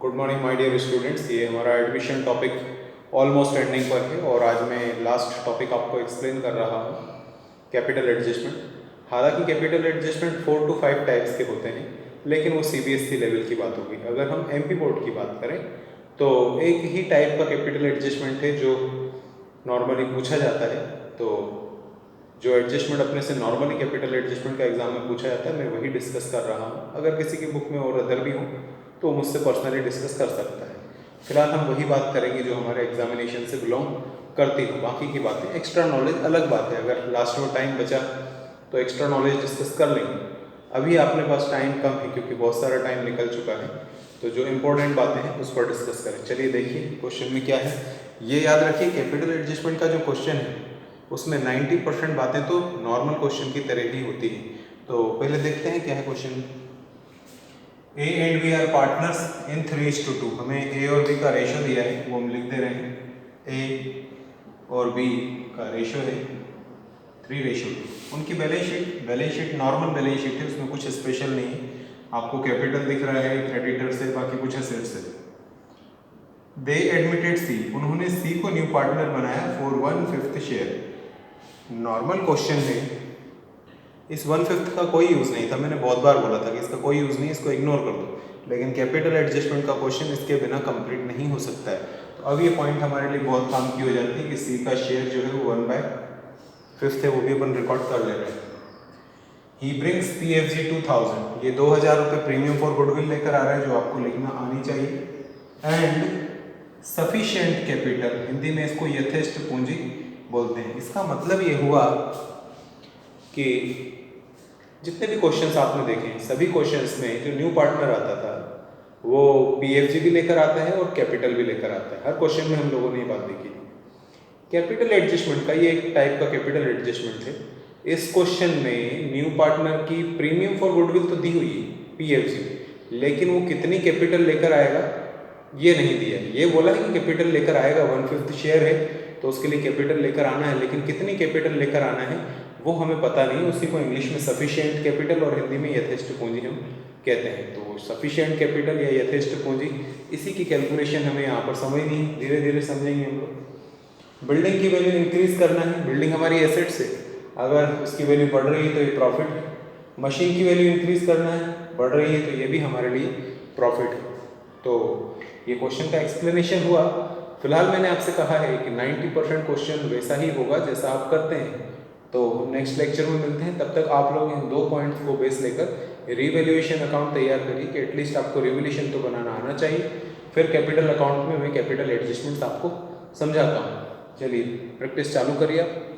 Good morning my dear students. ये हमारा admission topic almost ending पर है और आज मैं लास्ट टॉपिक आपको एक्सप्लेन कर रहा हूँ, कैपिटल एडजस्टमेंट। हालांकि कैपिटल एडजस्टमेंट 4 to 5 टाइप्स के होते हैं, लेकिन वो CBSE लेवल की बात होगी। अगर हम MP बोर्ड की बात करें तो एक ही टाइप का कैपिटल एडजस्टमेंट है जो नॉर्मली पूछा जाता है। तो जो एडजस्टमेंट अपने से नॉर्मली कैपिटल एडजस्टमेंट का एग्जाम में पूछा जाता है, मैं वही डिस्कस कर रहा हूँ। अगर किसी की बुक में और अदर भी हो तो मुझसे पर्सनली डिस्कस कर सकता है। फिलहाल हम वही बात करेंगे जो हमारे एग्जामिनेशन से बिलोंग करती हो। बाकी की बातें एक्स्ट्रा नॉलेज अलग बात है, अगर लास्ट में टाइम बचा तो एक्स्ट्रा नॉलेज डिस्कस कर लेंगे। अभी आपने पास टाइम कम है क्योंकि बहुत सारा टाइम निकल चुका है, तो जो इंपॉर्टेंट बातें हैं उस पर डिस्कस करें। चलिए देखिए क्वेश्चन में क्या है। ये याद रखिए, कैपिटल एडजस्टमेंट का जो क्वेश्चन है उसमें 90% बातें तो नॉर्मल क्वेश्चन की तरह ही होती है। तो पहले देखते हैं क्या है question. A and B are partners in 3:2। हमें A और B का रेशो दिया है, वो हम लिख दे रहे हैं। A और B का रेशो है 3:2। उनकी balance sheet normal balance sheet है, उसमें कुछ स्पेशल नहीं है। आपको कैपिटल दिख रहा है, क्रेडिटर से, बाकी कुछ एसेट्स है। दे एडमिटेड C, उन्होंने C को न्यू पार्टनर बनाया फॉर 1/5 शेयर। नॉर्मल क्वेश्चन है, इस 1/5 का कोई यूज़ नहीं था। मैंने बहुत बार बोला था कि इसका कोई यूज़ नहीं, इसको इग्नोर कर दो। लेकिन कैपिटल एडजस्टमेंट का क्वेश्चन इसके बिना कंप्लीट नहीं हो सकता है। तो अब ये पॉइंट हमारे लिए बहुत काम की हो जाती है कि C का शेयर जो है वो 1/5 है, वो भी अपन रिकॉर्ड कर ले रहे हैं। ही ब्रिंग्स PFG 2000, ये 2000 रुपये प्रीमियम फॉर गुडविल लेकर आ रहा है, जो आपको लिखना आनी चाहिए। एंड सफिशिएंट कैपिटल, हिंदी में इसको यथेष्ट पूंजी बोलते हैं। इसका मतलब ये हुआ कि जितने भी क्वेश्चंस आपने देखे, सभी क्वेश्चंस में जो न्यू पार्टनर आता था वो PFG भी लेकर आता है और कैपिटल भी लेकर आता है। हर क्वेश्चन में हम लोगों ने ये बात देखी थी। कैपिटल एडजस्टमेंट का ये एक टाइप का कैपिटल एडजस्टमेंट है। इस क्वेश्चन में न्यू पार्टनर की प्रीमियम फॉर गुडविल तो दी हुई है PFG, लेकिन वो कितनी कैपिटल लेकर आएगा ये नहीं दिया। ये बोला है कि कैपिटल लेकर आएगा, 1/5 शेयर है तो उसके लिए कैपिटल लेकर आना है, लेकिन कितनी कैपिटल लेकर आना है वो हमें पता नहीं। उसी को इंग्लिश में सफिशिएंट कैपिटल और हिंदी में यथेष्ट पूंजी हम कहते हैं। तो सफिशिएंट कैपिटल या यथेष्ट पूंजी, इसी की कैलकुलेशन हमें यहाँ पर समझ नहीं, धीरे धीरे समझेंगे हम लोग। बिल्डिंग की वैल्यू इंक्रीज करना है, बिल्डिंग हमारी एसेट्स है, अगर उसकी वैल्यू बढ़ रही है तो ये प्रॉफिट है। मशीन की वैल्यू इंक्रीज करना है, बढ़ रही है तो ये भी हमारे लिए प्रॉफिट है। तो ये क्वेश्चन का एक्सप्लेनेशन हुआ। फिलहाल मैंने आपसे कहा है कि 90% क्वेश्चन वैसा ही होगा जैसा आप करते हैं। तो नेक्स्ट लेक्चर में मिलते हैं, तब तक आप लोग इन 2 पॉइंट्स को बेस लेकर रिवैल्यूएशन अकाउंट तैयार करिए कि एटलीस्ट आपको रिवैल्यूएशन तो बनाना आना चाहिए। फिर कैपिटल अकाउंट में मैं कैपिटल एडजस्टमेंट आपको समझाता हूँ। चलिए प्रैक्टिस चालू करिए आप।